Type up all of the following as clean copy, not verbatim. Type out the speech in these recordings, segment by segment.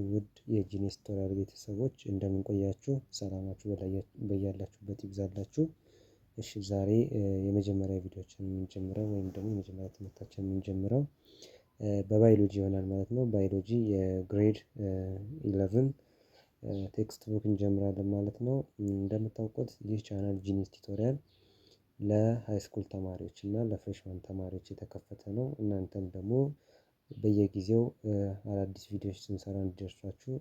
ውድ የጂኒስ ቱቶሪያል ቤተሰቦች እንደምን ቆያችሁ? ሰላማችሁ በያላችሁበት ይብዛላችሁ። እሺ ዛሬ የመጀመሪያ ቪዲዮችን የምንጀምረው ወይም ደግሞ የመጀመሪያ ትምህርታችን የምንጀምረው በባዮሎጂ ይሆናል ማለት ነው። ባዮሎጂ የግሬድ 11 ቴክስት ቡክ እንጀምራለን ማለት ነው። እንደምታውቁት ይህ ቻናል ጂኒስ ቱቶሪያል ለሃይስኩል ተማሪዎች እና ለፍሬሽማን ተማሪዎች የተከፈተ ነው። እናንተም ደግሞ በየጊዜው አዳዲስ ቪዲዮዎች ስንሰራ እንዲደርሷችሁ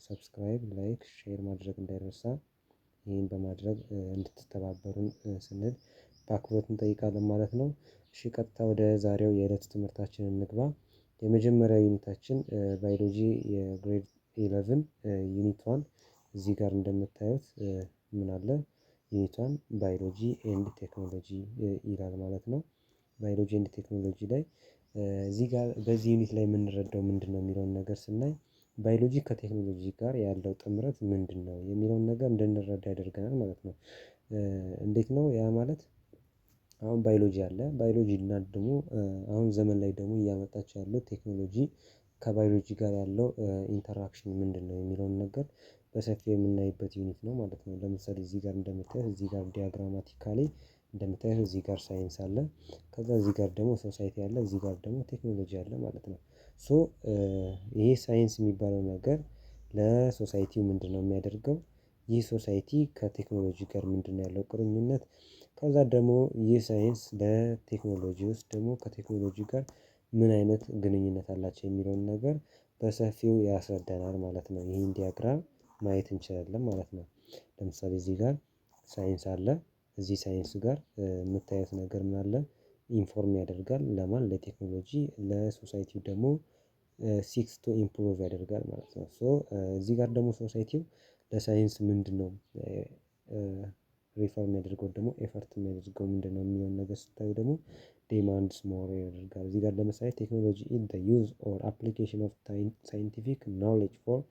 ሰብስክራይብ፣ ላይክ፣ ሼር ማድረግ እንዳይረሳ። ይህን በማድረግ እንድትተባበሩን ስንል በአክብሮት እንጠይቃለን ማለት ነው። እሺ ቀጥታ ወደ ዛሬው የዕለት ትምህርታችን እንግባ። የመጀመሪያው ዩኒታችን ባዮሎጂ የግሬድ 11 ዩኒት 1 እዚህ ጋር እንደምታዩት ምን አለ? ዩኒት 1 ባዮሎጂ ኤንድ ቴክኖሎጂ ይላል ማለት ነው። ባዮሎጂ ኤንድ ቴክኖሎጂ ላይ እዚህ ጋር በዚህ ዩኒት ላይ የምንረዳው ምንድነው የሚለውን ነገር ስናይ ባዮሎጂ ከቴክኖሎጂ ጋር ያለው ጥምረት ምንድነው የሚለውን ነገር እንድንረዳ ያደርገናል ማለት ነው። እንዴት ነው ያ ማለት? አሁን ባዮሎጂ አለ። ባዮሎጂ እና ደግሞ አሁን ዘመን ላይ ደግሞ እያመጣች ያለው ቴክኖሎጂ ከባዮሎጂ ጋር ያለው ኢንተራክሽን ምንድነው የሚለውን ነገር በሰፊው የምናይበት ዩኒት ነው ማለት ነው። ለምሳሌ እዚህ ጋር እንደምታዩት እዚህ ጋር ዲያግራማቲካሊ እንደምታዩት እዚህ ጋር ሳይንስ አለ። ከዛ እዚህ ጋር ደግሞ ሶሳይቲ አለ። እዚህ ጋር ደግሞ ቴክኖሎጂ አለ ማለት ነው። ሶ ይሄ ሳይንስ የሚባለው ነገር ለሶሳይቲው ምንድነው የሚያደርገው? ይህ ሶሳይቲ ከቴክኖሎጂ ጋር ምንድነው ያለው ቁርኝነት? ከዛ ደግሞ ይህ ሳይንስ ለቴክኖሎጂ ውስጥ ደግሞ ከቴክኖሎጂ ጋር ምን አይነት ግንኙነት አላቸው የሚለውን ነገር በሰፊው ያስረዳናል ማለት ነው። ይሄን ዲያግራም ማየት እንችላለን ማለት ነው። ለምሳሌ እዚህ ጋር ሳይንስ አለ። እዚህ ሳይንስ ጋር የምታዩት ነገር ምን አለ? ኢንፎርም ያደርጋል ለማን? ለቴክኖሎጂ። ለሶሳይቲው ደግሞ ሲክስ ቱ ኢምፕሩቭ ያደርጋል ማለት ነው። ሶ እዚህ ጋር ደግሞ ሶሳይቲው ለሳይንስ ምንድነው ሪፈር የሚያደርገው ደግሞ ኤፈርት የሚያደርገው ምንድነው የሚለውን ነገር ስታዩ ደግሞ ዴማንድስ ሞር ያደርጋል። እዚህ ጋር ለምሳሌ ቴክኖሎጂ ኢዝ ዘ ዩዝ ኦር አፕሊኬሽን ኦፍ ሳይንቲፊክ ኖሌጅ ፎር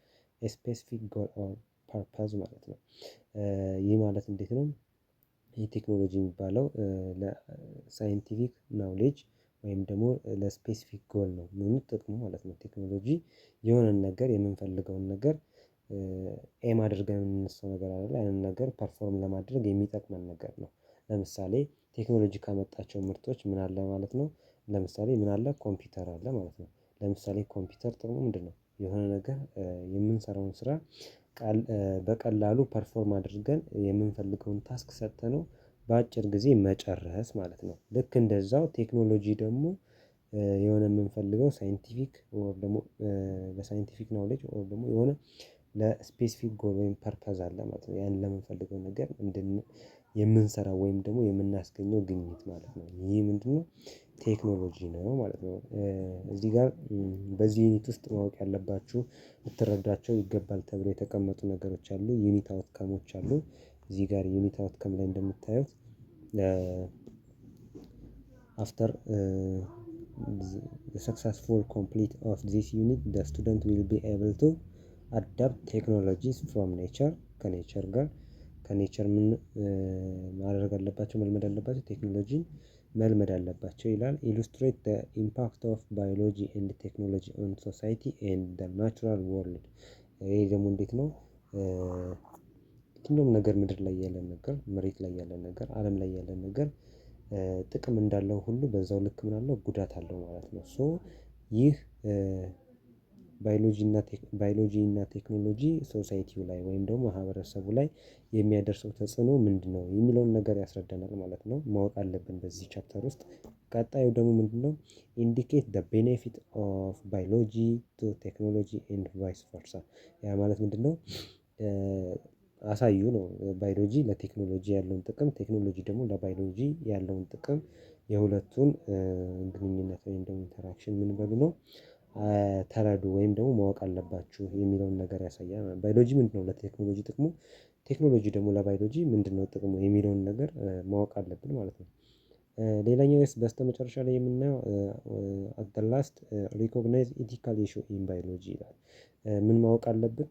ኤ ስፔሲፊክ ጎል ኦር ፐርፐዝ ማለት ነው። ይህ ማለት እንዴት ነው? ይህ ቴክኖሎጂ የሚባለው ለሳይንቲፊክ ናውሌጅ ወይም ደግሞ ለስፔሲፊክ ጎል ነው ምኑ ጥቅሙ ማለት ነው። ቴክኖሎጂ የሆነን ነገር የምንፈልገውን ነገር ኤም አድርገን የምንነሳው ነገር አይደለ ያንን ነገር ፐርፎርም ለማድረግ የሚጠቅመን ነገር ነው። ለምሳሌ ቴክኖሎጂ ካመጣቸው ምርቶች ምን አለ ማለት ነው? ለምሳሌ ምን አለ? ኮምፒውተር አለ ማለት ነው። ለምሳሌ ኮምፒውተር ጥቅሙ ምንድነው? የሆነ ነገር የምንሰራውን ስራ በቀላሉ ፐርፎርም አድርገን የምንፈልገውን ታስክ ሰጥተነው በአጭር ጊዜ መጨረስ ማለት ነው። ልክ እንደዛው ቴክኖሎጂ ደግሞ የሆነ የምንፈልገው ሳይንቲፊክ ኦር ደግሞ ለሳይንቲፊክ ናውሌጅ ኦር ደግሞ የሆነ ለስፔሲፊክ ጎል ወይም ፐርፐዝ አለ ማለት ነው። ያንን ለምንፈልገው ነገር የምንሰራው ወይም ደግሞ የምናስገኘው ግኝት ማለት ነው። ይህ ምንድነው? ቴክኖሎጂ ነው ማለት ነው። እዚህ ጋር በዚህ ዩኒት ውስጥ ማወቅ ያለባችሁ ልትረዷቸው ይገባል ተብሎ የተቀመጡ ነገሮች አሉ። ዩኒት አውትካሞች አሉ። እዚህ ጋር ዩኒት አውትካም ላይ እንደምታዩት አፍተር ሰክሰስፉል ኮምፕሊት ኦፍ ዚስ ዩኒት ዘ ስቱደንት ዊል ቢ ኤብል ቱ አዳፕት ቴክኖሎጂስ ፍሮም ኔቸር ከኔቸር ጋር ከኔቸር ምን ማድረግ አለባቸው? መልመድ አለባቸው። ቴክኖሎጂን መልመድ አለባቸው ይላል። ኢሉስትሬት ዘ ኢምፓክት ኦፍ ባዮሎጂ ኤንድ ቴክኖሎጂ ኦን ሶሳይቲ ኤንድ ዘ ናቹራል ወርልድ። ይሄ ደግሞ እንዴት ነው? የትኛውም ነገር ምድር ላይ ያለን ነገር መሬት ላይ ያለን ነገር አለም ላይ ያለን ነገር ጥቅም እንዳለው ሁሉ በዛው ልክ ምን አለው? ጉዳት አለው ማለት ነው። ሶ ይህ ባዮሎጂ እና ቴክኖሎጂ ሶሳይቲው ላይ ወይም ደግሞ ማህበረሰቡ ላይ የሚያደርሰው ተጽዕኖ ምንድነው የሚለውን ነገር ያስረዳናል ማለት ነው። ማወቅ አለብን በዚህ ቻፕተር ውስጥ። ቀጣዩ ደግሞ ምንድነው? ኢንዲኬት ዘ ቤኔፊት ኦፍ ባዮሎጂ ቱ ቴክኖሎጂ ኤንድ ቫይስ ቨርሳ። ያ ማለት ምንድነው? አሳዩ ነው። ባዮሎጂ ለቴክኖሎጂ ያለውን ጥቅም ቴክኖሎጂ ደግሞ ለባዮሎጂ ያለውን ጥቅም የሁለቱን ግንኙነት ወይም ደግሞ ኢንተራክሽን ምን በሉ ነው ተረዱ ወይም ደግሞ ማወቅ አለባችሁ የሚለውን ነገር ያሳያል። ባዮሎጂ ምንድነው ለቴክኖሎጂ ጥቅሙ? ቴክኖሎጂ ደግሞ ለባዮሎጂ ምንድነው ጥቅሙ የሚለውን ነገር ማወቅ አለብን ማለት ነው። ሌላኛው በስተመጨረሻ ላይ የምናየው አት ዘ ላስት ሪኮግናይዝ ኢቲካል ኢሹ ኢን ባዮሎጂ ይላል። ምን ማወቅ አለብን?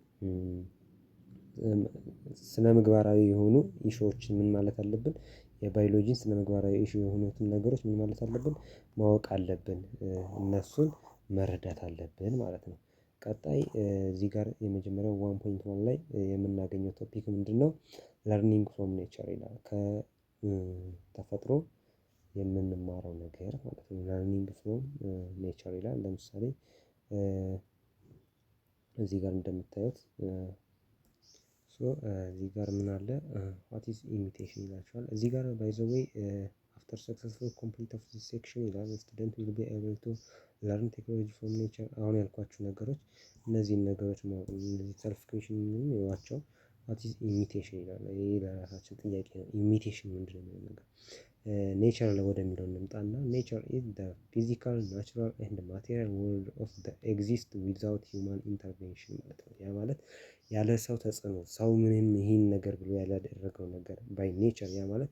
ስነ ምግባራዊ የሆኑ ኢሹዎችን ምን ማለት አለብን? የባዮሎጂን ስነ ምግባራዊ ኢሹ የሆኑትን ነገሮች ምን ማለት አለብን? ማወቅ አለብን። እነሱን መረዳት አለብን ማለት ነው። ቀጣይ እዚህ ጋር የመጀመሪያው 1.1 ላይ የምናገኘው ቶፒክ ምንድነው? ለርኒንግ ፍሮም ኔቸር ይላል። ከተፈጥሮ የምንማረው ነገር ማለት ነው። ለርኒንግ ፍሮም ኔቸር ይላል። ለምሳሌ እዚህ ጋር እንደምታዩት እዚህ ጋር ምን አለ? ዋት ኢዝ ኢሚቴሽን ይላችኋል። እዚህ ጋር ባይ ዘ ዌይ አፍተር ሰክሰስፉል ኮምፕሊት ኦፍ ዚስ ሴክሽን ይላል ስቱደንት ዊል ቢ ኤብል ቱ ለርን ቴክኖሎጂ ፍሮም ኔቸር። አሁን ያልኳችሁ ነገሮች እነዚህን ነገሮች እነዚህ ሰልፊፊኬሽን ይዋቸው። ዋት ኢዝ ኢሚቴሽን ይላል። ይሄ ለራሳችን ጥያቄ ነው። ኢሚቴሽን ምንድነው የሚለው ነገር ኔቸር ወደሚለው እንምጣና ኔቸር ኢዝ ዘ ፊዚካል ናቹራል ኤንድ ማቴሪያል ወርልድ ኦፍ ዘ ኤግዚስት ዊዛውት ሂውማን ኢንተርቬንሽን ማለት ነው። ያ ማለት ያለ ሰው ተጽዕኖ ሰው ምንም ይህን ነገር ብሎ ያላደረገው ነገር ባይ ኔቸር ያ ማለት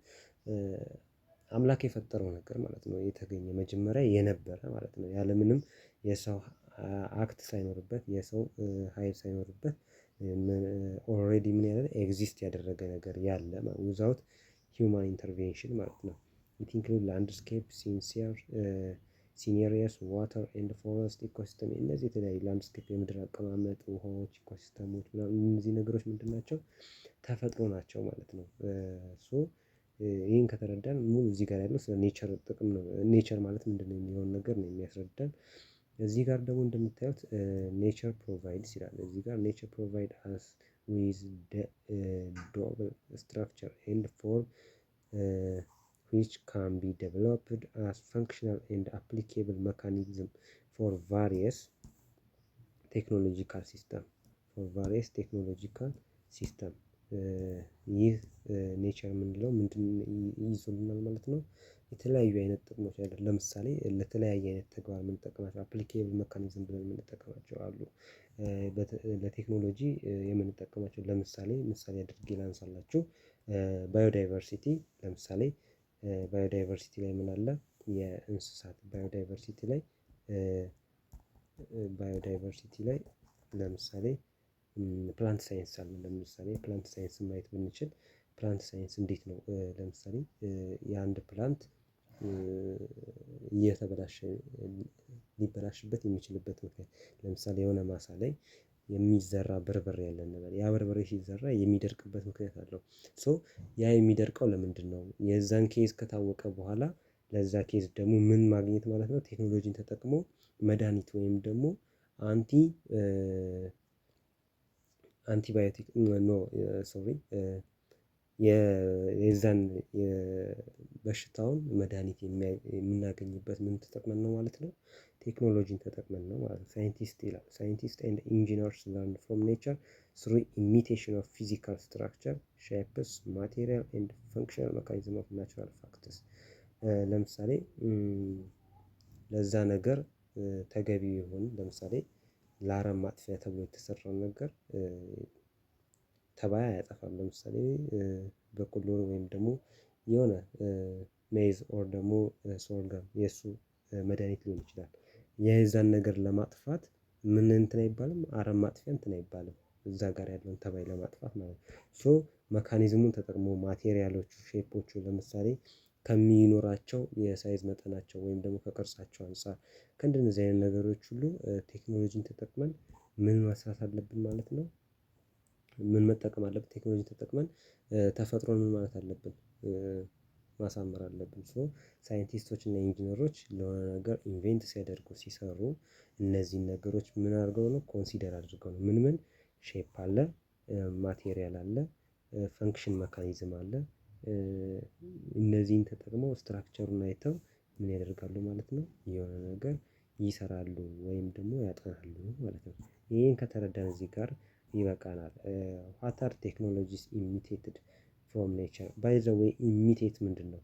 አምላክ የፈጠረው ነገር ማለት ነው። የተገኘ መጀመሪያ የነበረ ማለት ነው። ያለምንም የሰው አክት ሳይኖርበት የሰው ኃይል ሳይኖርበት ኦልሬዲ ምን ያለ ኤግዚስት ያደረገ ነገር ያለ ዊዛውት ሂውማን ኢንተርቬንሽን ማለት ነው። ኢት ኢንክሉድ ላንድስኬፕ ሲኒሪየስ ዋተር ኤንድ ፎረስት ኢኮሲስተም። እነዚህ የተለያዩ ላንድስኬፕ የምድር አቀማመጥ ውሃዎች ኢኮሲስተሞች ምናምን እነዚህ ነገሮች ምንድን ናቸው? ተፈጥሮ ናቸው ማለት ነው። ይህን ከተረዳን ሙሉ እዚህ ጋር ያለው ስለ ኔቸር ጥቅም ነው። ኔቸር ማለት ምንድነው የሚለውን ነገር ነው የሚያስረዳን። እዚህ ጋር ደግሞ እንደምታዩት ኔቸር ፕሮቫይድስ ይላል። እዚህ ጋር ኔቸር ፕሮቫይድ አስ ዊዝ ዶብል ስትራክቸር ኤንድ ፎርም which can be developed as functional and applicable mechanism for various technological system ይህ ኔቸር የምንለው ምንድን ይይዙልናል ማለት ነው። የተለያዩ አይነት ጥቅሞች ያሉ ለምሳሌ ለተለያየ አይነት ተግባር የምንጠቀማቸው አፕሊኬብል መካኒዝም ብለን የምንጠቀማቸው አሉ። ለቴክኖሎጂ የምንጠቀማቸው ለምሳሌ ምሳሌ አድርጌ ላንሳላችሁ። ባዮዳይቨርሲቲ ለምሳሌ ባዮዳይቨርሲቲ ላይ ምን አለ? የእንስሳት ባዮዳይቨርሲቲ ላይ ለምሳሌ ፕላንት ሳይንስ አለ። ለምሳሌ ፕላንት ሳይንስ ማየት ብንችል ፕላንት ሳይንስ እንዴት ነው? ለምሳሌ የአንድ ፕላንት እየተበላሸ ሊበላሽበት የሚችልበት ምክንያት ለምሳሌ የሆነ ማሳ ላይ የሚዘራ በርበሬ ያለ እንበል ያ በርበሬ ሲዘራ የሚደርቅበት ምክንያት አለው። ሶ ያ የሚደርቀው ለምንድነው? የዛን ኬዝ ከታወቀ በኋላ ለዛ ኬዝ ደግሞ ምን ማግኘት ማለት ነው? ቴክኖሎጂን ተጠቅሞ መድሃኒት ወይም ደግሞ አንቲባዮቲክ ሶሪ የዛን የበሽታውን መድሃኒት የምናገኝበት ምን ተጠቅመን ነው ማለት ነው? ቴክኖሎጂን ተጠቅመን ነው ማለት ነው። ሳይንቲስት ይላል ሳይንቲስት ኤንድ ኢንጂነርስ ለርን ፍሮም ኔቸር ስሩ ኢሚቴሽን ኦፍ ፊዚካል ስትራክቸር ሼፕስ ማቴሪያል ኤንድ ፈንክሽናል ሜካኒዝም ኦፍ ናቹራል ፋክተርስ። ለምሳሌ ለዛ ነገር ተገቢ ይሁን ለምሳሌ ለአረም ማጥፊያ ተብሎ የተሰራውን ነገር ተባይ አያጠፋም። ለምሳሌ በቆሎ ወይም ደግሞ የሆነ ሜይዝ ኦር ደግሞ ሶርገም የእሱ መድሃኒት ሊሆን ይችላል። የዛን ነገር ለማጥፋት ምን እንትን አይባልም አረም ማጥፊያ እንትን አይባልም። እዛ ጋር ያለውን ተባይ ለማጥፋት ማለት ነው። ሶ መካኒዝሙን ተጠቅሞ ማቴሪያሎቹ ሼፖቹ ለምሳሌ ከሚኖራቸው የሳይዝ መጠናቸው ወይም ደግሞ ከቅርጻቸው አንፃር ከእንደነዚህ አይነት ነገሮች ሁሉ ቴክኖሎጂን ተጠቅመን ምን መስራት አለብን ማለት ነው? ምን መጠቀም አለብን? ቴክኖሎጂ ተጠቅመን ተፈጥሮን ምን ማለት አለብን? ማሳመር አለብን። ሶ ሳይንቲስቶች እና ኢንጂነሮች ለሆነ ነገር ኢንቬንት ሲያደርጉ ሲሰሩ እነዚህን ነገሮች ምን አድርገው ነው ኮንሲደር አድርገው ነው ምን ሼፕ አለ፣ ማቴሪያል አለ፣ ፈንክሽን መካኒዝም አለ። እነዚህን ተጠቅመው ስትራክቸሩን አይተው ምን ያደርጋሉ ማለት ነው? የሆነ ነገር ይሰራሉ ወይም ደግሞ ያጠናሉ ማለት ነው። ይሄን ከተረዳን እዚህ ጋር ይበቃናል። ዋት አር ቴክኖሎጂስ ኢሚቴትድ ፍሮም ኔቸር ባይ ዘ ዌይ ኢሚቴት ምንድነው?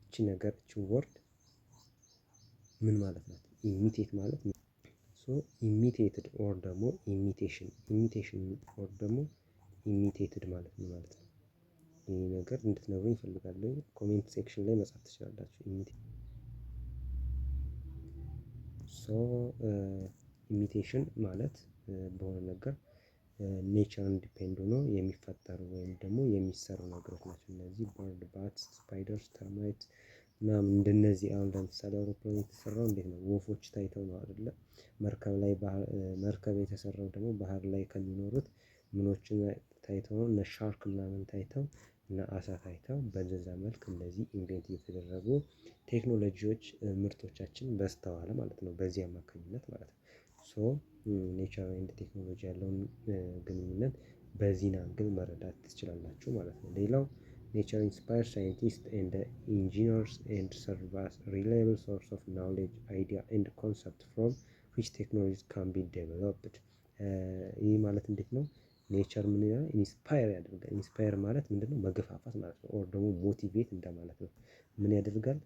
እቺ ነገር እቺ ወርድ ምን ማለት ናት? ኢሚቴት ማለት ሶ ኢሚቴትድ ኦር ደግሞ ኢሚቴሽን ኦር ደግሞ ኢሚቴትድ ማለት ነው ማለት ነው። ይሄ ነገር እንድትነግሩኝ እፈልጋለሁ። ኮሜንት ሴክሽን ላይ መጻፍ ትችላላችሁ። ኢሚቴሽን ማለት በሆነ ነገር ኔቸርን ዲፔንድ ሆኖ የሚፈጠሩ ወይም ደግሞ የሚሰሩ ነገሮች ናቸው። እነዚህ በርድ ባትስ ስፓይደርስ ተርማይት ምናምን እንደነዚህ አሁን ለምሳሌ አውሮፕላን የተሰራው እንዴት ነው? ወፎች ታይተው ነው አይደለ? መርከብ ላይ መርከብ የተሰራው ደግሞ ባህር ላይ ከሚኖሩት ምኖችን ታይተው ነው እነ ሻርክ ምናምን ታይተው እና አሳ ታይተው በዛ መልክ እነዚህ ኢንቬንት እየተደረጉ ቴክኖሎጂዎች ምርቶቻችን በዝተዋል ማለት ነው። በዚህ አማካኝነት ማለት ነው። ሶ ኔቸር ኤንድ ቴክኖሎጂ ያለውን ግንኙነት በዚህ አንግል መረዳት ትችላላችሁ ማለት ነው። ሌላው ኔቸር ኢንስፓየርድ ሳይንቲስት ኤንድ ኢንጂነርስ ኤንድ ሰርቭ አስ ሪላየብል ሶርስ ኦፍ ናውሌጅ አይዲያ ኤንድ ኮንሰፕት ፍሮም ዊች ቴክኖሎጂስ ካን ቢ ዴቨሎፕድ። ይህ ማለት እንዴት ነው? ኔቸር ምን ይላል? ኢንስፓየር ያደርጋል። ኢንስፓየር ማለት ምንድነው? መገፋፋት ማለት ነው። ኦር ደግሞ ሞቲቬት እንደማለት ነው። ምን ያደርጋል?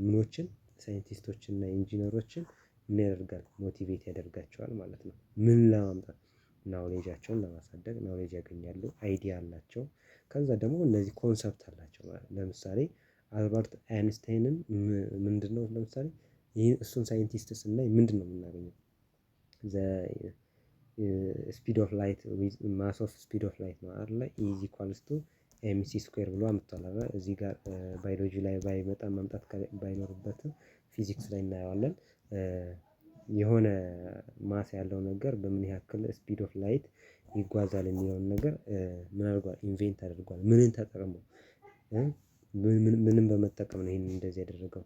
ምኖችን ሳይንቲስቶችን እና ኢንጂነሮችን ምን ያደርጋል? ሞቲቬት ያደርጋቸዋል ማለት ነው። ምን ለማምጣት? ናውሌጃቸውን ለማሳደግ ናውሌጅ ያገኛሉ፣ አይዲያ አላቸው። ከዛ ደግሞ እነዚህ ኮንሰፕት አላቸው ማለት ነው። ለምሳሌ አልበርት አይንስታይንን ምንድነው ለምሳሌ ይህን እሱን ሳይንቲስት ስናይ ምንድነው የምናገኘው? ዘ ስፒድ ኦፍ ላይት ዊዝ ማስ ኦፍ ስፒድ ኦፍ ላይት ነው አይደለ? ኢዝ ኢኳልስ ቱ ኤምሲ ስኩዌር ብሎ አምጥቷል አይደል? እዚህ ጋር ባዮሎጂ ላይ ባይመጣም ማምጣት ባይኖርበትም ፊዚክስ ላይ እናየዋለን። የሆነ ማስ ያለው ነገር በምን ያክል ስፒድ ኦፍ ላይት ይጓዛል የሚለውን ነገር ምን አድርጓል? ኢንቬንት አድርጓል። ምንን ተጠቅሞ? ምንም በመጠቀም ነው ይሄንን እንደዚህ ያደረገው።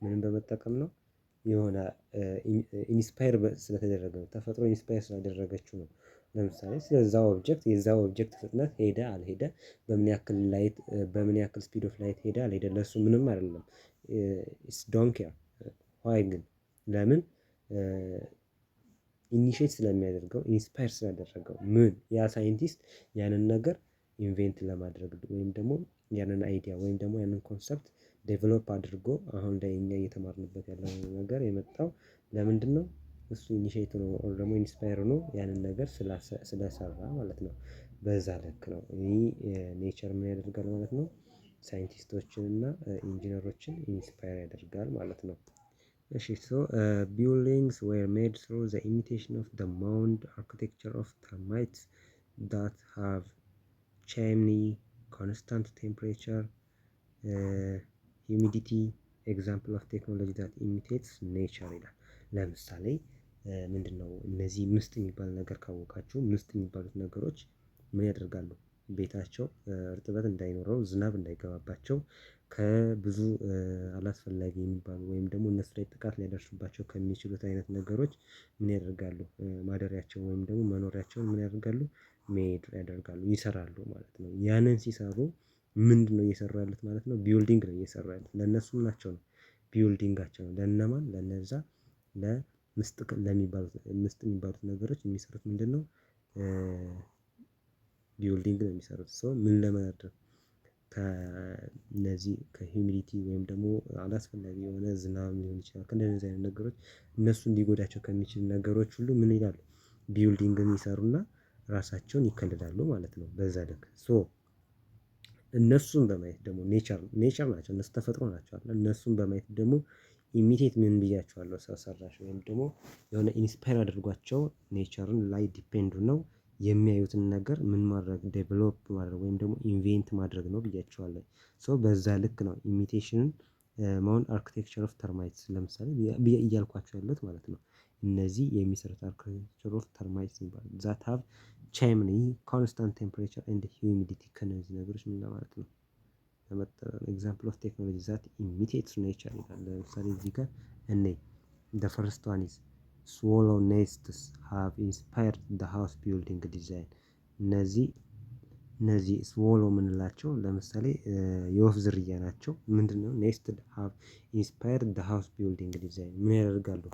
ምንም በመጠቀም ነው? የሆነ ኢንስፓየር ስለተደረገ ነው። ተፈጥሮ ኢንስፓየር ስላደረገችው ነው። ለምሳሌ ስለዛው ኦብጀክት የዛው ኦብጀክት ፍጥነት ሄደ አልሄደ፣ በምን ያክል ላይት በምን ያክል ስፒድ ኦፍ ላይት ሄደ አልሄደ ለሱ ምንም አይደለም። ኢትስ ዶንት ኬር ዋይ ግን ለምን? ኢኒሼት ስለሚያደርገው ኢንስፓየር ስላደረገው ምን ያ ሳይንቲስት ያንን ነገር ኢንቬንት ለማድረግ ወይም ደግሞ ያንን አይዲያ ወይም ደግሞ ያንን ኮንሰፕት ዴቨሎፕ አድርጎ አሁን ላይ እኛ እየተማርንበት ያለው ነገር የመጣው ለምንድነው? እሱ ኢኒሼት ነው ኦር ደግሞ ኢንስፓየር ሆኖ ያንን ነገር ስለሰራ ማለት ነው። በዛ ልክ ነው። ይህ ኔቸር ምን ያደርጋል ማለት ነው? ሳይንቲስቶችን እና ኢንጂነሮችን ኢንስፓየር ያደርጋል ማለት ነው። እሺ ሶ ቢልዲንግስ ዌር ሜድ ትሩ ዘ ኢሚቴሽን ኦፍ ዘ ማውንድ አርኪቴክቸር ኦፍ ተርማይትስ ዳት ሃቭ ቻይምኒ ኮንስታንት ቴምፕሬቸር ሂዩሚዲቲ ኤግዛምፕል ኦፍ ቴክኖሎጂ ዳት ኢሚቴትስ ኔቸር ይላል። ለምሳሌ ምንድነው እነዚህ ምስጥ የሚባል ነገር ካወቃችሁ ምስጥ የሚባሉት ነገሮች ምን ያደርጋሉ? ቤታቸው እርጥበት እንዳይኖረው ዝናብ እንዳይገባባቸው ከብዙ አላስፈላጊ የሚባሉ ወይም ደግሞ እነሱ ላይ ጥቃት ሊያደርሱባቸው ከሚችሉት አይነት ነገሮች ምን ያደርጋሉ? ማደሪያቸው ወይም ደግሞ መኖሪያቸውን ምን ያደርጋሉ? ሜድ ያደርጋሉ ይሰራሉ ማለት ነው። ያንን ሲሰሩ ምንድነው እየሰሩ ያሉት ማለት ነው? ቢልዲንግ ነው እየሰሩ ያሉት። ለእነሱም ናቸው ነው ቢልዲንጋቸው ነው። ለእነማን? ለነዛ ለምስጥ ለሚባሉት ምስጥ የሚባሉት ነገሮች የሚሰሩት ምንድነው? ቢልዲንግ ነው የሚሰሩት። ሶ ምን ለማድረግ? ከእነዚህ ከሂዩሚዲቲ ወይም ደግሞ አላስፈላጊ የሆነ ዝናብ ሊሆን ይችላል ከእንደነዚህ አይነት ነገሮች እነሱን ሊጎዳቸው ከሚችሉ ነገሮች ሁሉ ምን ይላሉ? ቢልዲንግን ይሰሩና ራሳቸውን ይከልላሉ ማለት ነው። በዛ ልክ ሶ እነሱን በማየት ደግሞ ኔቸር ናቸው እነሱ ተፈጥሮ ናቸው አይደል? እነሱን በማየት ደግሞ ኢሚቴት ምን ብያቸዋለሁ? ሰው ሰራሽ ወይም ደግሞ የሆነ ኢንስፓየር አድርጓቸው ኔቸርን ላይ ዲፔንድ ነው የሚያዩትን ነገር ምን ማድረግ ዴቨሎፕ ማድረግ ወይም ደግሞ ኢንቬንት ማድረግ ነው ብያቸዋለሁ። ሶ በዛ ልክ ነው ኢሚቴሽንን ማውን አርክቴክቸር ኦፍ ተርማይትስ ለምሳሌ እያልኳቸው ያሉት ማለት ነው። እነዚህ የሚሰሩት አርክቴክቸር ኦፍ ተርማይትስ ይባላል። ዛት ሃቭ ቻይምኒ ኮንስታንት ቴምፕሬቸር ኤንድ ሂዩሚዲቲ ከነዚህ ነገሮች ምን ለማለት ነው? ኤግዛምፕል ኦፍ ቴክኖሎጂ ዛት ኢሚቴትስ ኔቸር ይላል። ለምሳሌ እዚህ ጋር እኔ ዘ ፈርስት ዋን ኢዝ ስዋሎ ኔስትስ ሃቭ ኢንስፓየርድ ዘ ሃውስ ቢልዲንግ ዲዛይን። እነዚህ ስዋሎ የምንላቸው ለምሳሌ የወፍ ዝርያ ናቸው። ምንድነው? ኔስትድ ሃቭ ኢንስፓየርድ ዘ ሃውስ ቢልዲንግ ዲዛይን ምን ያደርጋሉ?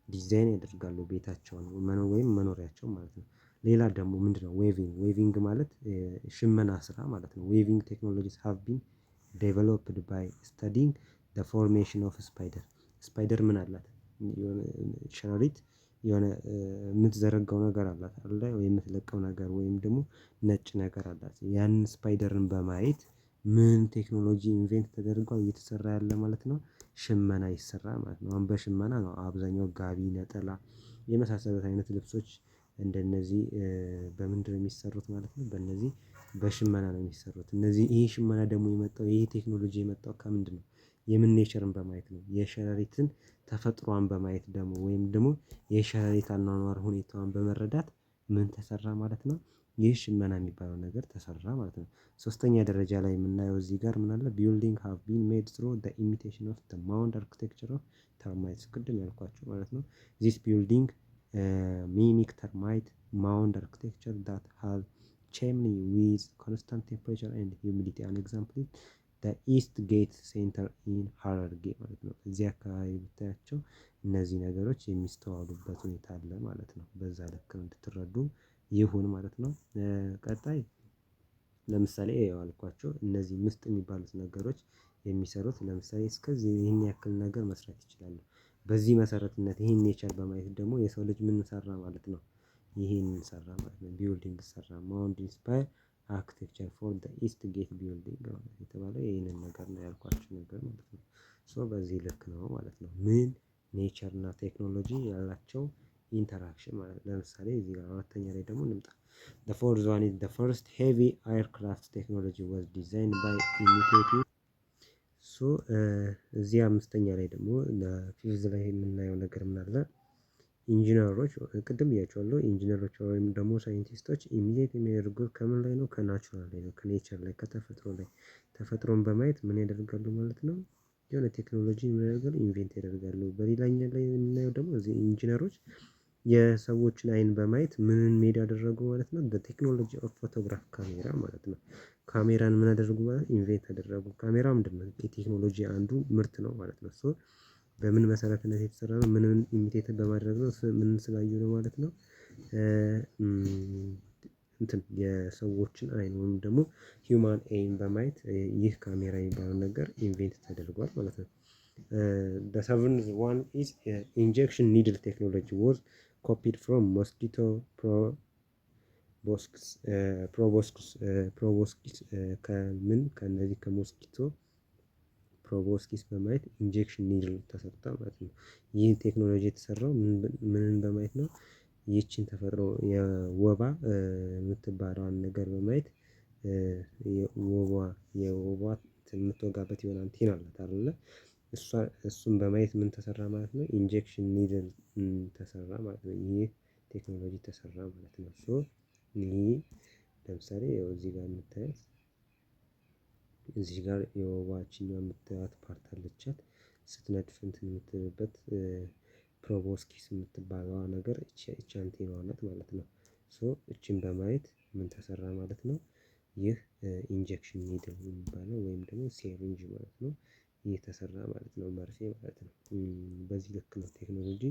ዲዛይን ያደርጋሉ ቤታቸውን ወይም መኖሪያቸው ማለት ነው። ሌላ ደግሞ ምንድነው? ዌቪንግ ማለት ሽመና ስራ ማለት ነው። ዌቪንግ ቴክኖሎጂስ ሃቭ ቢን ዴቨሎፕድ ባይ ስተዲንግ ዘ ፎርሜሽን ኦፍ ስፓይደር። ስፓይደር ምን አላት? የሆነ ሸረሪት የሆነ የምትዘረጋው ነገር አላት አይደለ? ወይ የምትለቀው ነገር ወይም ደግሞ ነጭ ነገር አላት። ያንን ስፓይደርን በማየት ምን ቴክኖሎጂ ኢንቬንት ተደርጓል እየተሰራ ያለ ማለት ነው። ሽመና ይሰራል ማለት ነው። አሁን በሽመና ነው አብዛኛው ጋቢ ነጠላ የመሳሰሉት አይነት ልብሶች እንደነዚህ በምንድነው የሚሰሩት ማለት ነው? በእነዚህ በሽመና ነው የሚሰሩት። ይሄ ሽመና ደግሞ የመጣው ይሄ ቴክኖሎጂ የመጣው ከምንድን ነው? የምን ኔቸርን በማየት ነው። የሸረሪትን ተፈጥሮዋን በማየት ደግሞ ወይም ደግሞ የሸረሪት አኗኗር ሁኔታዋን በመረዳት ምን ተሰራ ማለት ነው? ይህ ሽመና የሚባለው ነገር ተሰራ ማለት ነው። ሶስተኛ ደረጃ ላይ የምናየው እዚህ ጋር ምን አለ? ቢልዲንግ ሃቭ ቢን ሜድ ትሩ ዘ ኢሚቴሽን ኦፍ ዘ ማውንድ አርክቴክቸር ኦፍ ተርማይትስ፣ ቅድም ያልኳቸው ማለት ነው። ዚስ ቢልዲንግ ሚሚክ ተርማይት ማውንድ አርክቴክቸር ዳት ሃቭ ቼምኒ ዊዝ ኮንስታንት ቴምፕሬቸር ኤንድ ሂዩሚዲቲ። አን ኤግዛምፕል ኢስት ጌት ሴንተር ኢን ሀረርጌ ማለት ነው። እዚህ አካባቢ ብታያቸው እነዚህ ነገሮች የሚስተዋሉበት ሁኔታ አለ ማለት ነው። በዛ ልክ እንድትረዱ ይሁን ማለት ነው። ቀጣይ ለምሳሌ ያልኳቸው እነዚህ ምስጥ የሚባሉት ነገሮች የሚሰሩት ለምሳሌ እስከዚህ ይህን ያክል ነገር መስራት ይችላሉ። በዚህ መሰረትነት ይህን ኔቸር በማየት ደግሞ የሰው ልጅ ምን ሰራ ማለት ነው? ይህንን ሰራ ማለት ነው። ቢልዲንግ ሰራ። ማውንድ ኢንስፓየር አርክቴክቸር ፎር ዘ ኢስት ጌት ቢልዲንግ የተባለው ይህንን ነገር ነው ያልኳችሁ ነገር ማለት ነው። ሶ በዚህ ልክ ነው ማለት ነው። ምን ኔቸር እና ቴክኖሎጂ ያላቸው ኢንተራክሽን ማለት ነው። ለምሳሌ እዚህ ጋር አራተኛ ላይ ደግሞ እንምጣ። the fourth one is the first heavy aircraft technology was designed by imitating ሶ እዚህ አምስተኛ ላይ ደግሞ ፊውዝ ላይ የምናየው ነገር ምን አለ? ኢንጂነሮች ቅድም ብያቸዋለሁ። ኢንጂነሮች ወይም ደግሞ ሳይንቲስቶች ኢሚቴት የሚያደርጉት ከምን ላይ ነው? ከናቹራል ላይ ነው፣ ከኔቸር ላይ፣ ከተፈጥሮ ላይ። ተፈጥሮን በማየት ምን ያደርጋሉ ማለት ነው? የሆነ ቴክኖሎጂ ምን ያደርጋሉ? ኢንቬንት ያደርጋሉ። በሌላኛው ላይ የምናየው ደግሞ እዚህ ኢንጂነሮች የሰዎችን አይን በማየት ምንን ሜድ ያደረጉ ማለት ነው? በቴክኖሎጂ ኦፍ ፎቶግራፍ ካሜራ ማለት ነው። ካሜራን ምን አደረጉ ማለት ኢንቬንት ያደረጉ። ካሜራ ምንድነው? የቴክኖሎጂ አንዱ ምርት ነው ማለት ነው። ሶ በምን መሰረትነት የተሰራ ነው? ምንን ኢሚቴት በማድረግ ነው? ምን ስላዩ ነው ማለት ነው? እንትን የሰዎችን አይን ወይም ደግሞ ሂውማን አይን በማየት ይህ ካሜራ የሚባለው ነገር ኢንቬንት ተደርጓል ማለት ነው። the seventh one is injection needle technology was copied from mosquito proboscis ከምን ከነዚህ ከሞስኪቶ ፕሮቦስኪስ በማየት ኢንጀክሽን ኒድል ተሰጥቷል ማለት ነው። ይህን ቴክኖሎጂ የተሰራው ምንን በማየት ነው? ይህችን ተፈጥሮ የወባ የምትባለዋን ነገር በማየት የወባ የምትወጋበት የሆነ አንቴና አላት አይደለ? እሱን በማየት ምን ተሰራ ማለት ነው? ኢንጀክሽን ኒድል ተሰራ ማለት ነው። ይህ ቴክኖሎጂ ተሰራ ማለት ነው። ሶ ይህ ለምሳሌ ያው እዚህ ጋር የምታዩት እዚህ ጋር የወባችኛው የምታዩት ፓርት አለቻት ስትነድፍ እንትን የምትልበት ፕሮቦስኪስ የምትባለዋ ነገር እቺ አንቴናዋ ናት ማለት ነው። ሶ እቺን በማየት ምን ተሰራ ማለት ነው? ይህ ኢንጀክሽን ኒድል የሚባለው ወይም ደግሞ ሴሪንጅ ማለት ነው። ይህ ተሰራ ማለት ነው። መርፌ ማለት ነው። በዚህ ልክ ነው ቴክኖሎጂ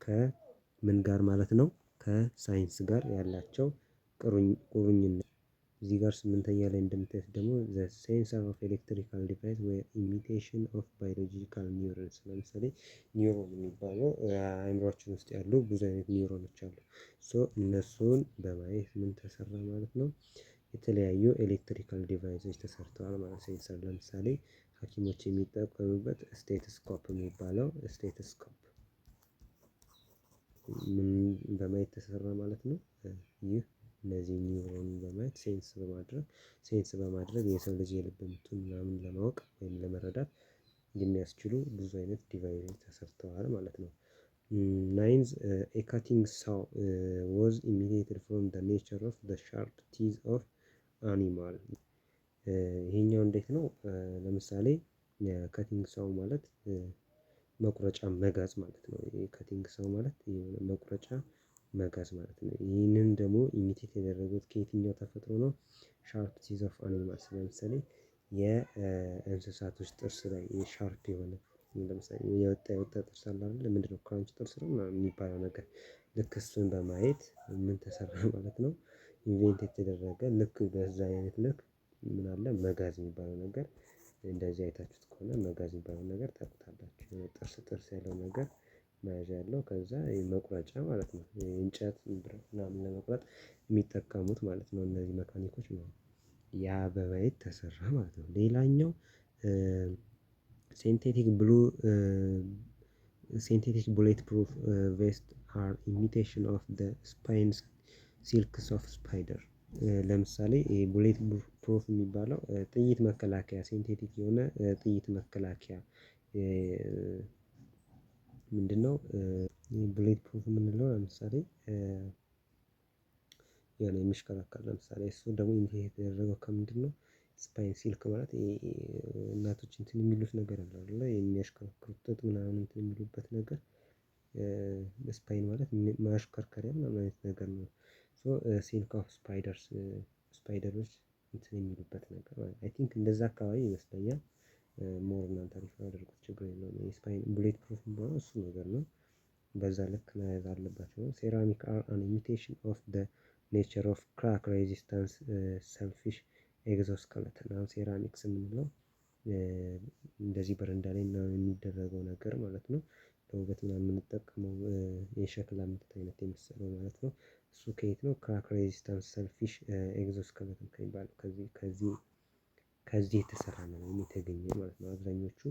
ከምን ጋር ማለት ነው? ከሳይንስ ጋር ያላቸው ቁርኝነት። እዚህ ጋር ስምንተኛ ላይ እንደምታዩት ደግሞ ዘ ሴንሰር ኦፍ ኤሌክትሪካል ዲቫይስ ወይ ኢሚቴሽን ኦፍ ባዮሎጂካል ኒውሮንስ። ለምሳሌ ኒውሮን የሚባለው አእምሮአችን ውስጥ ያሉ ብዙ አይነት ኒውሮኖች አሉ። ሶ እነሱን በማየት ምን ተሰራ ማለት ነው? የተለያዩ ኤሌክትሪካል ዲቫይሶች ተሰርተዋል ማለት ነው። ሴንሰር ለምሳሌ ሀኪሞች የሚጠቀሙበት ስቴትስኮፕ የሚባለው ስቴትስኮፕ ምን በማየት ተሰራ ማለት ነው? ይህ እነዚህ ኒውሮን በማየት ሴንስ በማድረግ የሰው ልጅ የልብ ምቱን ምናምን ለማወቅ ወይም ለመረዳት የሚያስችሉ ብዙ አይነት ዲቫይሶች ተሰርተዋል ማለት ነው። ናይንዝ ኤ ካቲንግ ሳው ዋዝ ኢሚቴትድ ፍሮም ዘ ኔቸር ኦፍ ዘ ሻርፕ ቲዝ ኦፍ አኒማል። ይሄኛው እንዴት ነው? ለምሳሌ የከቲንግ ሳው ማለት መቁረጫ መጋዝ ማለት ነው። የከቲንግ ሳው ማለት መቁረጫ መጋዝ ማለት ነው። ይህንን ደግሞ ኢሚቴት ያደረጉት ከየትኛው ተፈጥሮ ነው? ሻርፕ ቲዝ ኦፍ አኒማልስ። ለምሳሌ የእንስሳቶች ጥርስ ላይ የሻርፕ የሆነ ለምሳሌ የወጣ ጥርስ አለ አይደል? ምንድነው? ክራንች ጥርስ ነው ምናምን የሚባለው ነገር ልክ እሱን በማየት ምን ተሰራ ማለት ነው? ኢንቬንት የተደረገ ልክ በዛ አይነት ልክ ምን አለ? መጋዝ የሚባለው ነገር እንደዚህ አይታችሁት ከሆነ መጋዝ የሚባለው ነገር ታውቁታላችሁ። ጥርስ ያለው ነገር መያዣ ያለው ከዛ መቁረጫ ማለት ነው። እንጨት ብረት ምናምን ለመቁረጥ የሚጠቀሙት ማለት ነው። እነዚህ መካኒኮች ማለት ነው። ያ በማየት ተሰራ ማለት ነው። ሌላኛው ሴንቴቲክ ቡሌት ፕሩፍ ቬስት አር ኢሚቴሽን ኦፍ ዘ ስፓይንስ ሲልክስ ኦፍ ስፓይደር። ለምሳሌ ቡሌት ፕሩፍ የሚባለው ጥይት መከላከያ ሴንቴቲክ የሆነ ጥይት መከላከያ ምንድነው? ቡሌት ፕሩፍ የምንለው ለምሳሌ የሆነ የሚሽከረከር ለምሳሌ እሱ ደግሞ የተደረገው ከምንድነው? ስፓይን ሲልክ ማለት እናቶች እንትን የሚሉት ነገር አለ አይደለ የሚያሽከረክሩት ጥጥ ምናምን እንትን የሚሉበት ነገር ስፓይን ማለት ማሽከርከሪያ ምናምን አይነት ነገር ነው። ሶ ሲልክ ኦፍ ስፓይደርስ ስፓይደሮች እንትን የሚሉበት ነገር አይ ቲንክ እንደዛ አካባቢ ይመስለኛል። ሞር እናንተ ሪፈር አድርጉት ችግር የለውም። የስፓይን ቡሌት ፕሩፍ የሚባለው እሱ ነገር ነው። በዛ ልክ መያዝ አለባቸው። ሴራሚክ አር አን ኢሚቴሽን ኦፍ ዘ ኔቸር ኦፍ ክራክ ሬዚስታንስ ሰልፊሽ ኤግዞስከለተን። አሁን ሴራሚክስ የምንለው እንደዚህ በረንዳ ላይ ምናምን የሚደረገው ነገር ማለት ነው። ለውበት ምናምን የምንጠቀመው የሸክላ ምርት አይነት የመሰለው ማለት ነው። እሱ ከየት ነው? ክራክ ሬዚስታንስ ሰልፊሽ ኤግዞስከለተን ከሚባለው ከዚህ የተሰራ ነው ወይም የተገኘ ማለት ነው። አብዛኞቹ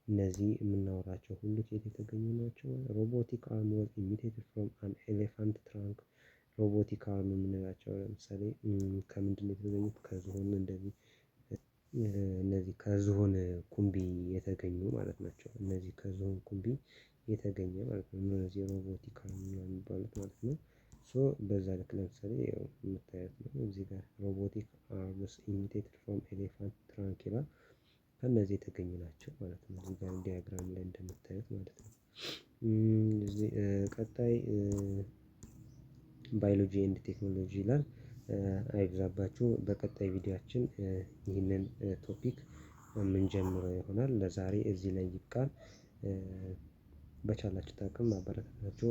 እነዚህ የምናወራቸው ሁሉ ከየት የተገኙ ናቸው? ሮቦቲክ አርም ዋዝ ኢሚቴትድ ፍሮም አን ኤሌፋንት ትራንክ። ሮቦቲክ አርም የምንላቸው ለምሳሌ ከምንድን ነው የተገኙት? ከዝሆን እንደዚህ እነዚህ ከዝሆን ኩምቢ የተገኙ ማለት ናቸው። እነዚህ ከዝሆን ኩምቢ የተገኘ ማለት ነው። እነዚህ ሮቦቲክ አርም የሚባሉት ማለት ነው። ሶ በዛ ልክ ለምሳሌ የምታዩት ነው እዚህ ጋር ሮቦቲክ አርምስ ኢሚቴትድ ፍሮም ኤሌፋንት ትራንክ ይላል። ከእነዚህ የተገኙ ናቸው ማለት ነው። እዚህ ጋር ዲያግራም ላይ እንደምታዩት ማለት ነው። እዚህ ቀጣይ ባዮሎጂ ኤንድ ቴክኖሎጂ ይላል። አይብዛባችሁ በቀጣይ ቪዲዮአችን ይህንን ቶፒክ የምንጀምረው ይሆናል። ለዛሬ እዚህ ላይ ይብቃል። በቻላችሁት አቅም ማበረታታችሁ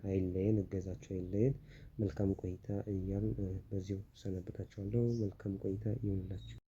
አይለየን፣ እገዛችሁ አይለየን። መልካም ቆይታ እያልን በዚሁ እሰናበታችኋለሁ። መልካም ቆይታ ይሁንላችሁ።